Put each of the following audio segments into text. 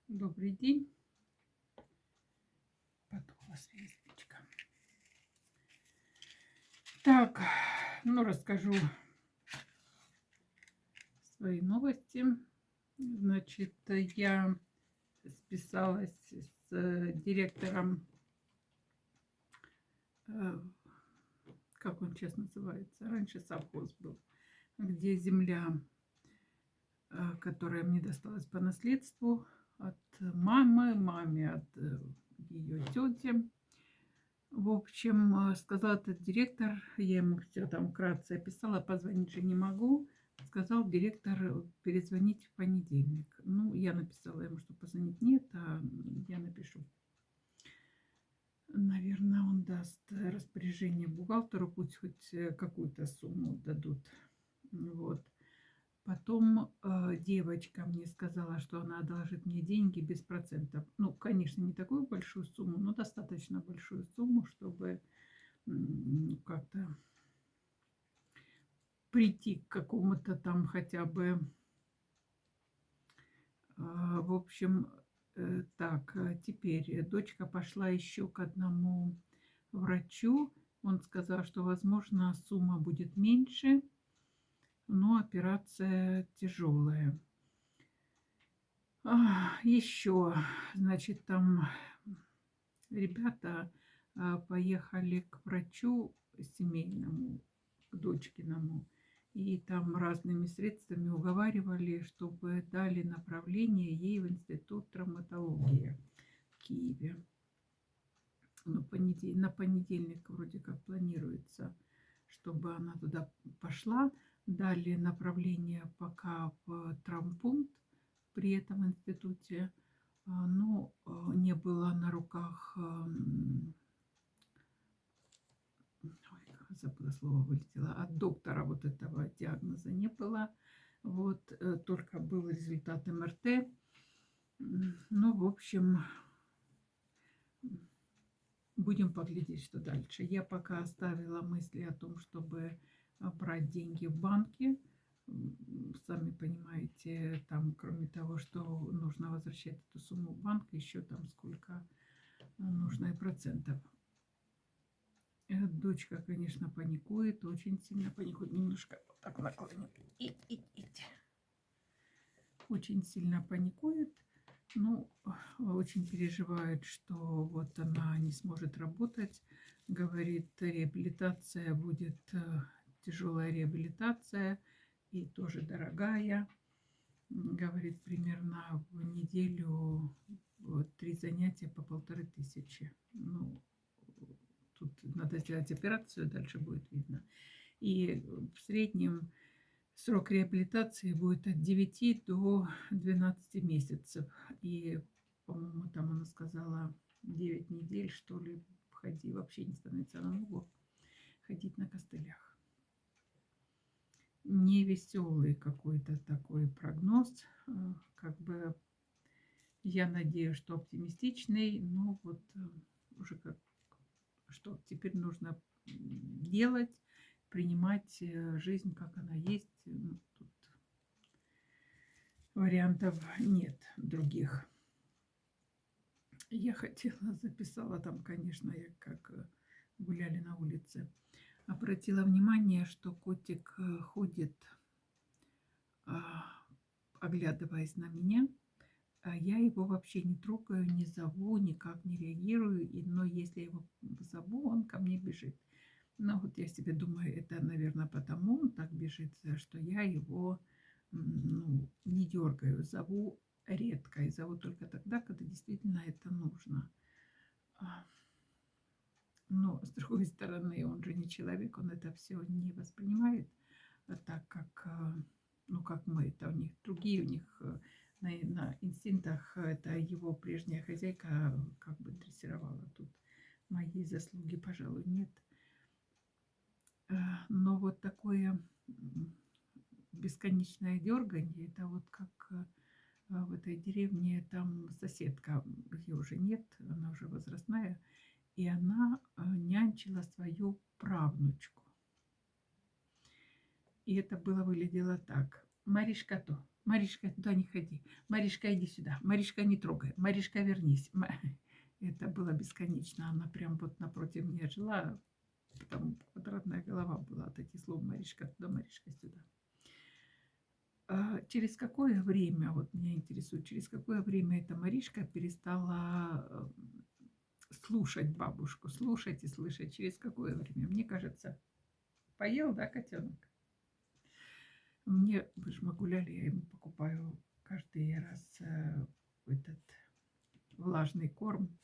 Добрый день. Потухла свечка. Так, расскажу свои новости. Значит, я списалась с директором, э, как он сейчас называется, раньше совхоз был, где земля, которая мне досталась по наследству от маме, от ее тети. В общем, сказал этот директор, я ему все там вкратце описала, позвонить же не могу. Сказал директор перезвонить в понедельник. Я написала ему, что позвонить нет, а я напишу. Наверное, он даст распоряжение бухгалтеру, пусть хоть какую-то сумму дадут. Вот. Потом девочка мне сказала, что она одолжит мне деньги без процентов. Конечно, не такую большую сумму, но достаточно большую сумму, чтобы как-то прийти к какому-то там хотя бы. В общем, так, теперь дочка пошла еще к одному врачу. Он сказал, что, возможно, сумма будет меньше, но операция тяжелая. Еще, значит, там ребята поехали к врачу семейному, к дочкиному, и там разными средствами уговаривали, чтобы дали направление ей в институт травматологии в Киеве. На понедельник вроде как планируется, чтобы она туда пошла. Дали направление пока в травмпункт при этом институте. Но не было на руках, забыла слово, вылетело, от доктора вот этого диагноза не было. Вот, только был результат МРТ. В общем, будем поглядеть, что дальше. Я пока оставила мысли о том, чтобы брать деньги в банке. Сами понимаете, там, кроме того, что нужно возвращать эту сумму в банк, еще там сколько нужно и процентов. Дочка, конечно, паникует, очень сильно паникует. Немножко вот так наклоню. Очень сильно паникует. Очень переживает, что вот она не сможет работать. Говорит, реабилитация будет, тяжелая реабилитация и тоже дорогая. Говорит, примерно в неделю 3 занятия по 1500. Тут надо сделать операцию, дальше будет видно. И в среднем срок реабилитации будет от 9 до 12 месяцев. И, по-моему, там она сказала 9 недель, что ли, ходи, вообще не становится на ногу, ходить на костылях. Невеселый какой-то такой прогноз. Как бы я надеюсь, что оптимистичный, но вот уже как что теперь нужно делать, принимать жизнь, как она есть. Тут вариантов нет других. Я записала там, конечно, как гуляли на улице. Обратила внимание, что котик ходит, оглядываясь на меня. Я его вообще не трогаю, не зову, никак не реагирую. Но если я его зову, он ко мне бежит. Вот я себе думаю, это, наверное, потому он так бежит, что я его не дергаю. Зову редко и зову только тогда, когда действительно это нужно. Но, с другой стороны, он же не человек, он это все не воспринимает так, как мы. Это у них другие, у них на инстинктах это его прежняя хозяйка как бы дрессировала. Тут моей заслуги, пожалуй, нет. Но вот такое бесконечное дерганье, это вот как в этой деревне, там соседка, ее уже нет, она уже возрастная, и она нянчила свою правнучку. И это выглядело так. Маришка то, Маришка, туда не ходи. Маришка, иди сюда. Маришка, не трогай. Маришка, вернись. Это было бесконечно. Она прям вот напротив меня жила. Там квадратная голова была от этих слов. Маришка туда, Маришка сюда. Через какое время, вот меня интересует, через какое время эта Маришка перестала слушать бабушку, слушать и слышать? Через какое время? Мне кажется, поел, да, котенок? Мне, вы же мы гуляли, я ему покупаю каждый раз этот влажный корм,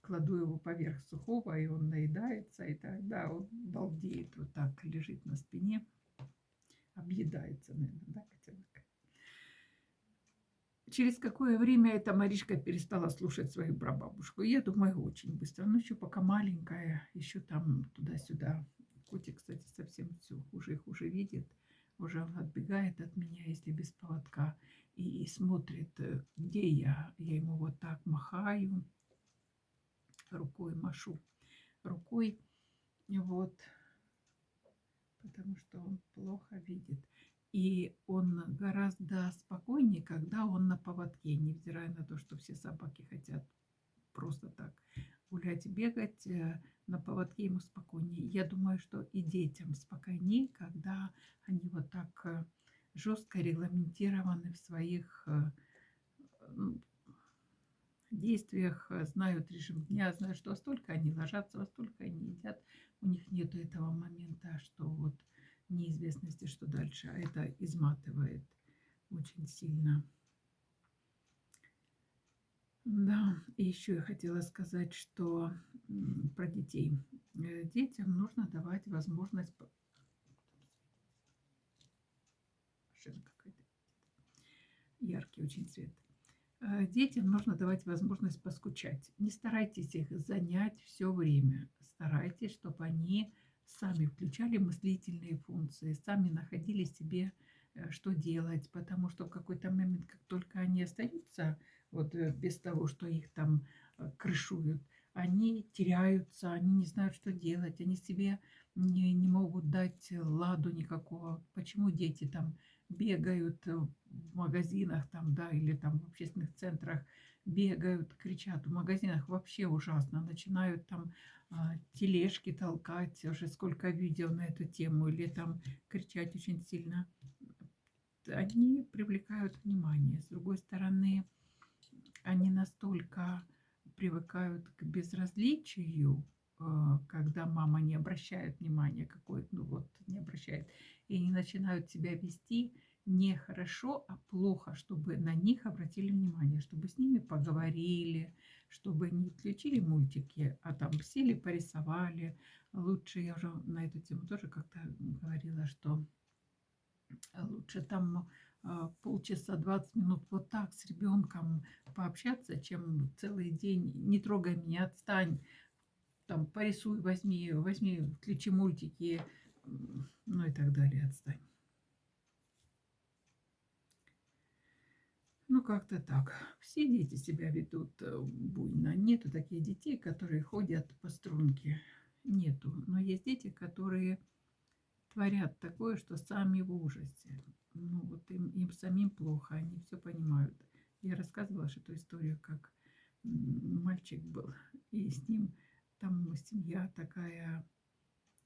кладу его поверх сухого, и он наедается, и тогда он балдеет, вот так лежит на спине, объедается, наверное, да, котенок? Через какое время эта Маришка перестала слушать свою прабабушку? Я думаю, очень быстро. Ну, еще пока маленькая, еще там туда-сюда. Котик, кстати, совсем все хуже и хуже видит. Уже он отбегает от меня, если без поводка. И смотрит, где я. Я ему вот так махаю, рукой машу. Рукой, вот, потому что он плохо видит. И он гораздо спокойнее, когда он на поводке, невзирая на то, что все собаки хотят просто так гулять и бегать, на поводке ему спокойнее. Я думаю, что и детям спокойнее, когда они вот так жестко регламентированы в своих действиях, знают режим дня, знают, что во столько они ложатся, во столько они едят. У них нет этого момента, что вот неизвестности, что дальше. А это изматывает очень сильно. Да, и еще я хотела сказать, что про детей. Детям нужно давать возможность... Машина какая-то. Яркий очень цвет. Детям нужно давать возможность поскучать. Не старайтесь их занять все время. Старайтесь, чтобы они сами включали мыслительные функции, сами находили себе, что делать. Потому что в какой-то момент, как только они остаются вот без того, что их там крышуют, они теряются, они не знают, что делать, они себе не могут дать ладу никакого. Почему дети там бегают в магазинах там, да, или там в общественных центрах, бегают, кричат. В магазинах вообще ужасно. Начинают там тележки толкать, уже сколько видео на эту тему, или там кричать очень сильно. Они привлекают внимание. С другой стороны, они настолько привыкают к безразличию, когда мама не обращает внимания какое-то, ну вот, не обращает, и они начинают себя вести не хорошо, а плохо, чтобы на них обратили внимание, чтобы с ними поговорили, чтобы не включили мультики, а там сели, порисовали. Лучше, я уже на эту тему тоже как-то говорила, что лучше там полчаса, 20 минут вот так с ребенком пообщаться, чем целый день не трогай меня, отстань, там порисуй, возьми, включи мультики, ну и так далее, отстань. Ну, как-то так. Все дети себя ведут буйно. Нету таких детей, которые ходят по струнке. Нету. Но есть дети, которые творят такое, что сами в ужасе. Ну, вот им самим плохо, они все понимают. Я рассказывала же эту историю, как мальчик был, и с ним там семья такая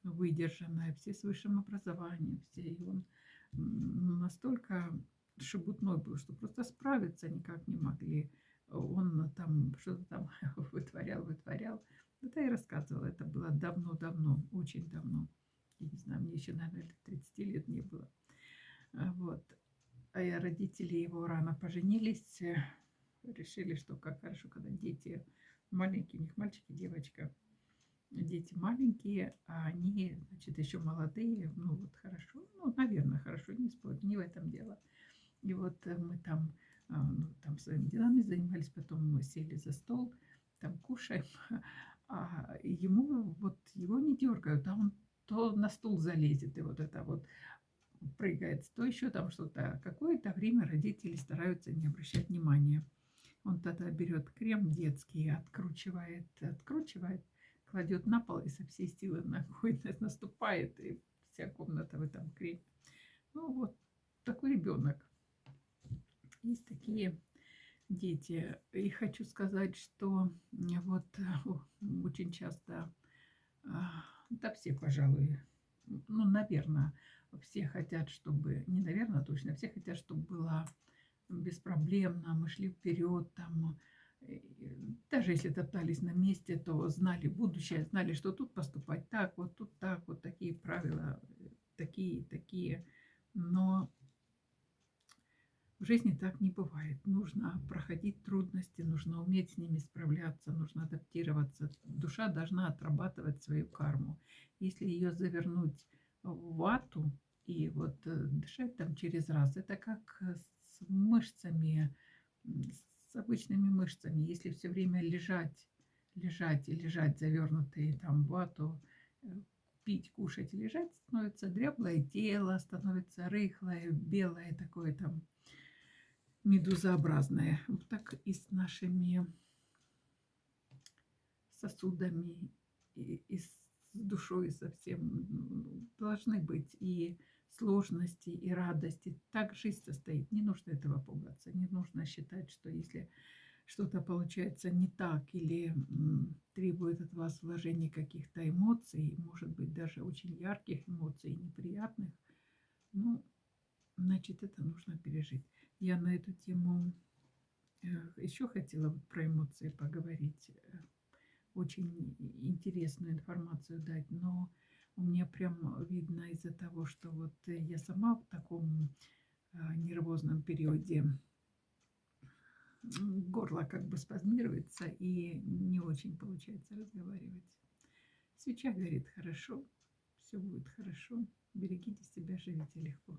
выдержанная, все с высшим образованием, все, и он настолько шебутной был, что просто справиться никак не могли. Он там что-то там вытворял. Это я рассказывала, это было давно-давно, очень давно. Я не знаю, мне еще, наверное, 30 лет не было. Вот. А родители его рано поженились, решили, что как хорошо, когда дети маленькие, у них мальчик и девочка. Дети маленькие, а они, значит, еще молодые. Ну, вот хорошо. Ну, наверное, хорошо, не спорю, не в этом дело. И вот мы там, ну, там своими делами занимались, потом мы сели за стол, там кушаем, а ему, вот его не дергают, а он то на стул залезет, и вот это вот прыгает, то еще там что-то. Какое-то время родители стараются не обращать внимания. Он тогда берет крем детский, откручивает, кладет на пол и со всей силы ногой наступает, и вся комната в этом креме. Ну вот, такой ребенок. Есть такие дети. И хочу сказать, что вот очень часто, да все, пожалуй, ну, наверное, все хотят, чтобы, не наверное, точно, все хотят, чтобы была беспроблемно, мы шли вперед, там, э, даже если топтались на месте, то знали будущее, знали, что тут поступать так, вот такие правила, такие, такие. Но в жизни так не бывает. Нужно проходить трудности, нужно уметь с ними справляться, нужно адаптироваться. Душа должна отрабатывать свою карму. Если ее завернуть в вату и вот дышать там через раз, это как с мышцами, с обычными мышцами. Если все время лежать и лежать, завернутые там в вату, э, пить, кушать и лежать, становится дряблое тело, становится рыхлое, белое такое там медузообразное. Вот так и с нашими сосудами, и с душой совсем должны быть и сложности, и радости. Так жизнь состоит. Не нужно этого пугаться. Не нужно считать, что если что-то получается не так или требует от вас вложения каких-то эмоций, может быть, даже очень ярких эмоций, неприятных, ну, значит, это нужно пережить. Я на эту тему еще хотела вот про эмоции поговорить, очень интересную информацию дать, но у меня прям видно из-за того, что вот я сама в таком нервозном периоде, горло как бы спазмируется и не очень получается разговаривать. Свеча горит хорошо, все будет хорошо. Берегите себя, живите легко.